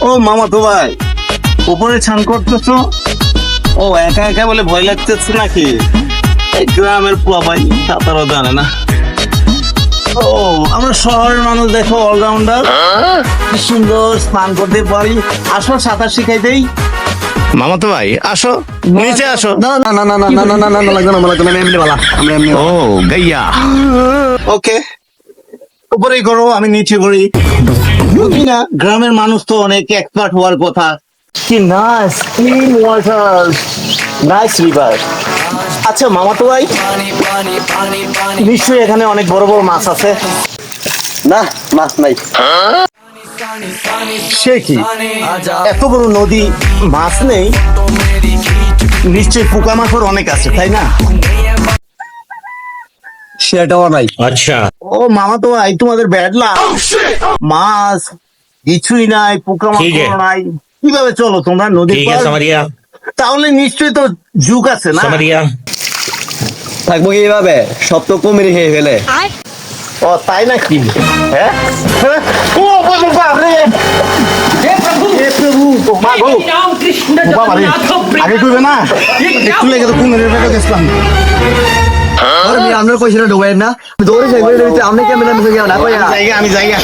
ও মামা তো ভাই, উপরে ছান করতেছো? ও একা একা বলে ভয় লাগতেছে নাকি? এই গ্রামের পোলা ভাই সাঁতারও জানে না। ও আমরা শহরের মানুষ দেখো অলরাউন্ডার, কি সুন্দর স্নান করতে পারি। আসো সাঁতার শিখাই দেই। মামা তো ভাই আসো, নিচে আসো। না না না না না না না না না না লাগবে না, লাগবে না, আমি এমনি বালা, আমরা এমনি ও গাইয়া, ওকে, উপরেই করো, আমি নিচে করি। বুঝি না, গ্রামের মানুষ তো অনেক এক্সপার্ট হওয়ার কথা। কি nice clean water, nice river. আচ্ছা মামা তো ভাই, নিশ্চয়ই এখানে অনেক বড় বড় মাছ আছে। না, মাছ নাই। সে কি, এত বড় নদী, মাছ নেই? নিশ্চয়ই পোকামাকড় অনেক আছে, তাই না? সেটাও নাই। ও মামা তো ভাই, তোমাদের ব্যাড লাক, মাছ কিছুই নাই, পোকামাকড় নাই, কিভাবে চলো তোমরা নদীর ठीक है পার? समझ गया তাহলে নিশ্চয়ই তো যুগ আছে না? समझ गया থাকবো কি এইভাবে? সব তো কমিয়ে খেয়ে ফেলে। ও তাই নাকি? হ্যাঁ হ্যাঁ? ও বাবা রে, হে প্রভু, ও মা গো, राम कृष्ण ও বাবা রে, আগে কইবে না, একটু লেগে তো কুমিরের পেটে গেছিলাম। আর আমি আপনার কইছি না ঢুকাই না, দৌড়ে যাই বলে আপনি কেমন আমি না কইয়া আমি জায়গা